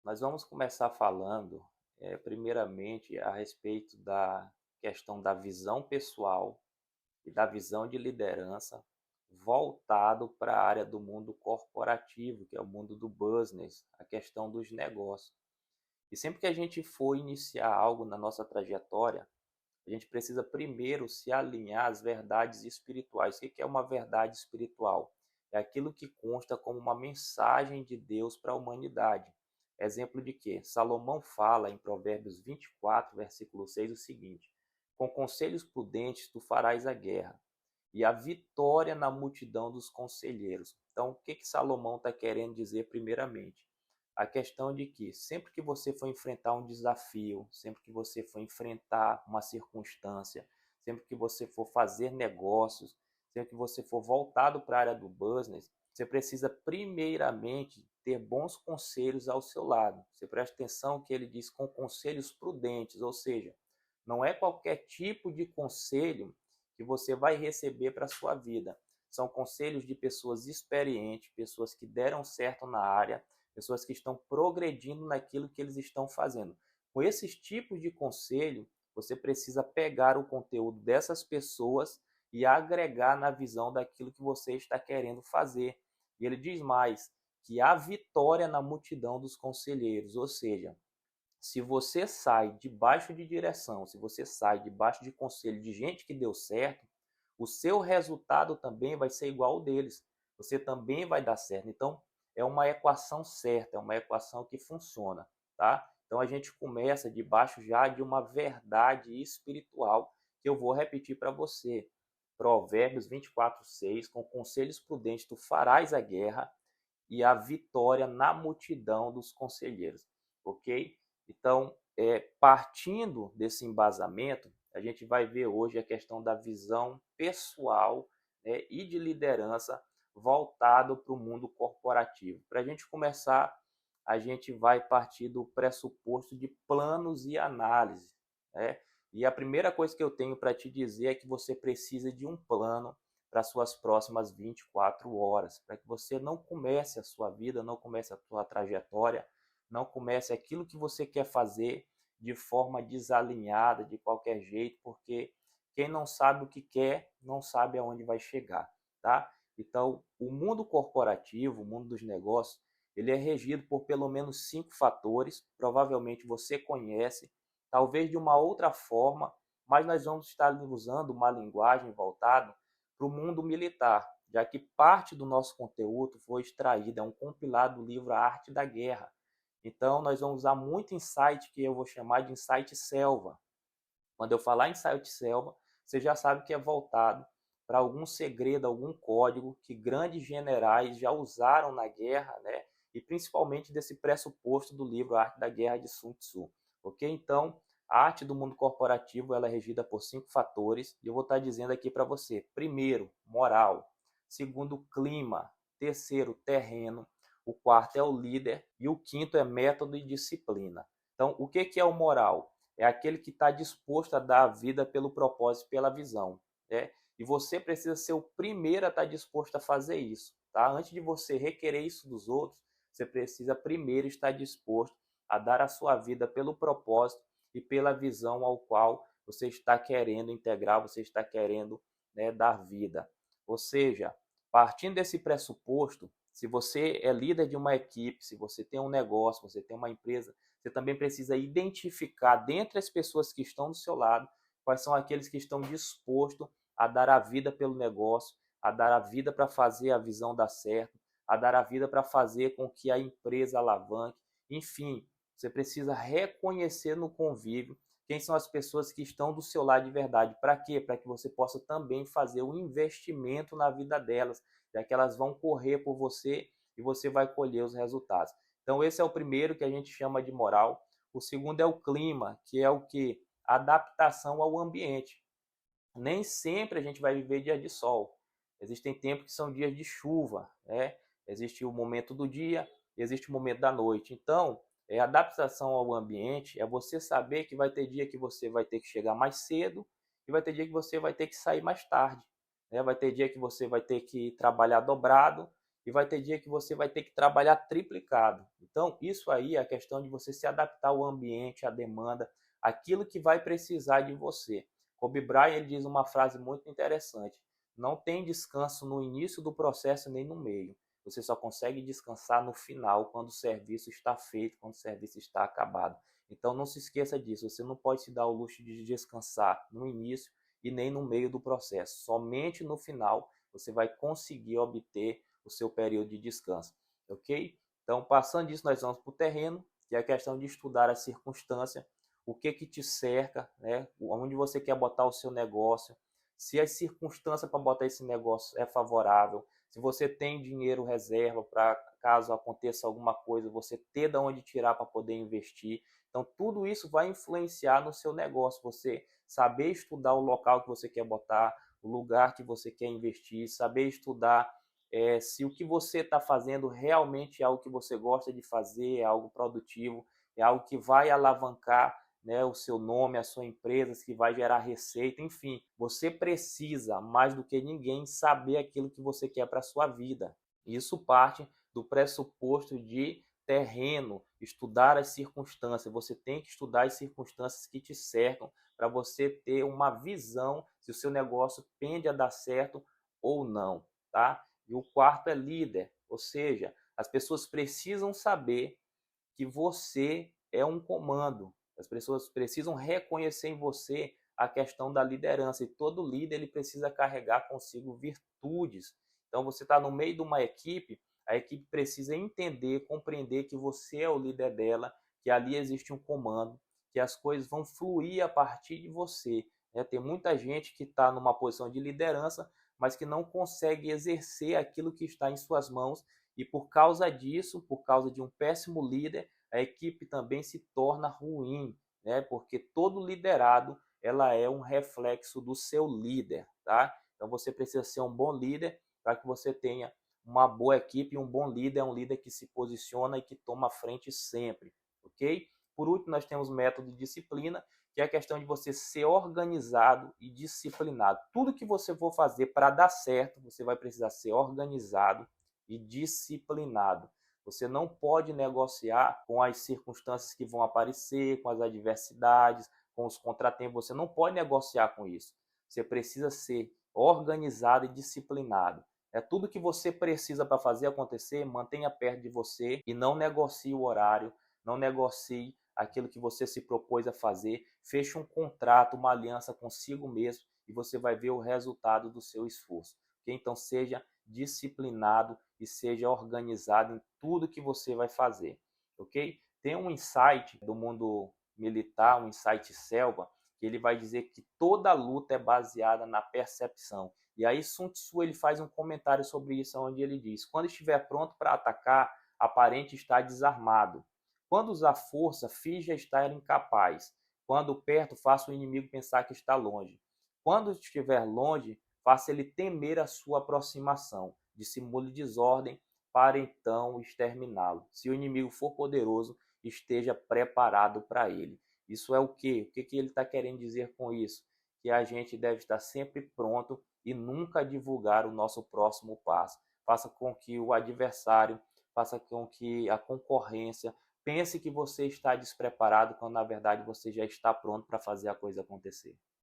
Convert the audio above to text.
Nós vamos começar falando, primeiramente, a respeito da questão da visão pessoal e da visão de liderança voltado para a área do mundo corporativo, que é o mundo do business, a questão dos negócios. E sempre que a gente for iniciar algo na nossa trajetória, a gente precisa primeiro se alinhar às verdades espirituais. O que é uma verdade espiritual? É aquilo que consta como uma mensagem de Deus para a humanidade. Exemplo de quê? Salomão fala em Provérbios 24, versículo 6, o seguinte: com conselhos prudentes tu farás a guerra, e a vitória na multidão dos conselheiros. Então, o que Salomão está querendo dizer primeiramente? A questão de que sempre que você for enfrentar um desafio, sempre que você for enfrentar uma circunstância, sempre que você for fazer negócios, sempre que você for voltado para a área do business, você precisa primeiramente ter bons conselhos ao seu lado. Você presta atenção que ele diz com conselhos prudentes, ou seja, não é qualquer tipo de conselho que você vai receber para a sua vida. São conselhos de pessoas experientes, pessoas que deram certo na área, pessoas que estão progredindo naquilo que eles estão fazendo. Com esses tipos de conselho, você precisa pegar o conteúdo dessas pessoas e agregar na visão daquilo que você está querendo fazer. E ele diz mais, que há vitória na multidão dos conselheiros, ou seja, se você sai debaixo de direção, se você sai debaixo de conselho de gente que deu certo, o seu resultado também vai ser igual ao deles. Você também vai dar certo. Então, é uma equação certa, é uma equação que funciona, tá? Então, a gente começa debaixo já de uma verdade espiritual que eu vou repetir para você. Provérbios 24:6, com conselhos prudentes tu farás a guerra e a vitória na multidão dos conselheiros, ok? Então, partindo desse embasamento, a gente vai ver hoje a questão da visão pessoal, né, e de liderança voltado para o mundo corporativo. Para a gente começar, a gente vai partir do pressuposto de planos e análise, né? E a primeira coisa que eu tenho para te dizer é que você precisa de um plano para suas próximas 24 horas, para que você não comece a sua vida, não comece a sua trajetória, não comece aquilo que você quer fazer de forma desalinhada, de qualquer jeito, porque quem não sabe o que quer, não sabe aonde vai chegar, tá? Então, o mundo corporativo, o mundo dos negócios, ele é regido por pelo menos 5 fatores, provavelmente você conhece, talvez de uma outra forma, mas nós vamos estar usando uma linguagem voltada para o mundo militar, já que parte do nosso conteúdo foi extraído, é um compilado do livro A Arte da Guerra. Então, nós vamos usar muito insight que eu vou chamar de insight selva. Quando eu falar insight selva, você já sabe que é voltado para algum segredo, algum código que grandes generais já usaram na guerra, né? E principalmente desse pressuposto do livro A Arte da Guerra de Sun Tzu. Ok? Então, a arte do mundo corporativo ela é regida por 5 fatores e eu vou estar dizendo aqui para você. Primeiro, moral. Segundo, clima. Terceiro, terreno. O quarto é o líder e o quinto é método e disciplina. Então, o que é o moral? É aquele que está disposto a dar a vida pelo propósito, pela visão, né? E você precisa ser o primeiro a estar disposto a fazer isso, tá? Antes de você requerer isso dos outros, você precisa primeiro estar disposto a dar a sua vida pelo propósito e pela visão ao qual você está querendo integrar, você está querendo, né, dar vida. Ou seja, partindo desse pressuposto, se você é líder de uma equipe, se você tem um negócio, você tem uma empresa, você também precisa identificar dentre as pessoas que estão do seu lado quais são aqueles que estão dispostos a dar a vida pelo negócio, a dar a vida para fazer a visão dar certo, a dar a vida para fazer com que a empresa alavanque. Enfim, você precisa reconhecer no convívio quem são as pessoas que estão do seu lado de verdade. Para quê? Para que você possa também fazer um investimento na vida delas, já que elas vão correr por você e você vai colher os resultados. Então, esse é o primeiro que a gente chama de moral. O segundo é o clima, que é o que? Adaptação ao ambiente. Nem sempre a gente vai viver dia de sol. Existem tempos que são dias de chuva, né? Existe o momento do dia, existe o momento da noite. Então, adaptação ao ambiente é você saber que vai ter dia que você vai ter que chegar mais cedo e vai ter dia que você vai ter que sair mais tarde, né? Vai ter dia que você vai ter que trabalhar dobrado e vai ter dia que você vai ter que trabalhar triplicado. Então, isso aí é a questão de você se adaptar ao ambiente, à demanda, aquilo que vai precisar de você. Kobe Bryant ele diz uma frase muito interessante: não tem descanso no início do processo nem no meio. Você só consegue descansar no final, quando o serviço está feito, quando o serviço está acabado. Então não se esqueça disso, você não pode se dar o luxo de descansar no início e nem no meio do processo. Somente no final você vai conseguir obter o seu período de descanso, ok? Então, passando disso, nós vamos para o terreno, que é a questão de estudar a circunstância, o que te cerca, né? Onde você quer botar o seu negócio, se a circunstância para botar esse negócio é favorável, se você tem dinheiro reserva para caso aconteça alguma coisa, você ter de onde tirar para poder investir. Então, tudo isso vai influenciar no seu negócio. Você saber estudar o local que você quer botar, o lugar que você quer investir, saber estudar se o que você está fazendo realmente é algo que você gosta de fazer, é algo produtivo, é algo que vai alavancar, né, o seu nome, a sua empresa, que vai gerar receita, enfim. Você precisa, mais do que ninguém, saber aquilo que você quer para a sua vida. Isso parte do pressuposto de terreno, estudar as circunstâncias. Você tem que estudar as circunstâncias que te cercam para você ter uma visão se o seu negócio tende a dar certo ou não, tá? E o quarto é líder, ou seja, as pessoas precisam saber que você é um comando. As pessoas precisam reconhecer em você a questão da liderança e todo líder ele precisa carregar consigo virtudes. Então você está no meio de uma equipe, a equipe precisa entender, compreender que você é o líder dela, que ali existe um comando, que as coisas vão fluir a partir de você. Tem muita gente que está numa posição de liderança, mas que não consegue exercer aquilo que está em suas mãos e por causa disso, por causa de um péssimo líder, a equipe também se torna ruim, né? Porque todo liderado ela é um reflexo do seu líder, tá? Então você precisa ser um bom líder para que você tenha uma boa equipe. Um bom líder é um líder que se posiciona e que toma a frente sempre, ok? Por último, nós temos o método de disciplina, que é a questão de você ser organizado e disciplinado. Tudo que você for fazer para dar certo, você vai precisar ser organizado e disciplinado. Você não pode negociar com as circunstâncias que vão aparecer, com as adversidades, com os contratempos. Você não pode negociar com isso. Você precisa ser organizado e disciplinado. É tudo que você precisa para fazer acontecer, mantenha perto de você e não negocie o horário, não negocie aquilo que você se propôs a fazer. Feche um contrato, uma aliança consigo mesmo e você vai ver o resultado do seu esforço. Então seja disciplinado e seja organizado em tudo que você vai fazer, ok? Tem um insight do mundo militar, um insight selva, que ele vai dizer que toda luta é baseada na percepção. E aí Sun Tzu ele faz um comentário sobre isso, onde ele diz: quando estiver pronto para atacar, aparente estar desarmado. Quando usar força, finja estar incapaz. Quando perto, faça o inimigo pensar que está longe. Quando estiver longe, faça ele temer a sua aproximação. Dissimule desordem para então exterminá-lo. Se o inimigo for poderoso, esteja preparado para ele. Isso é o quê? O que ele está querendo dizer com isso? Que a gente deve estar sempre pronto e nunca divulgar o nosso próximo passo. Faça com que o adversário, faça com que a concorrência pense que você está despreparado, quando na verdade você já está pronto para fazer a coisa acontecer.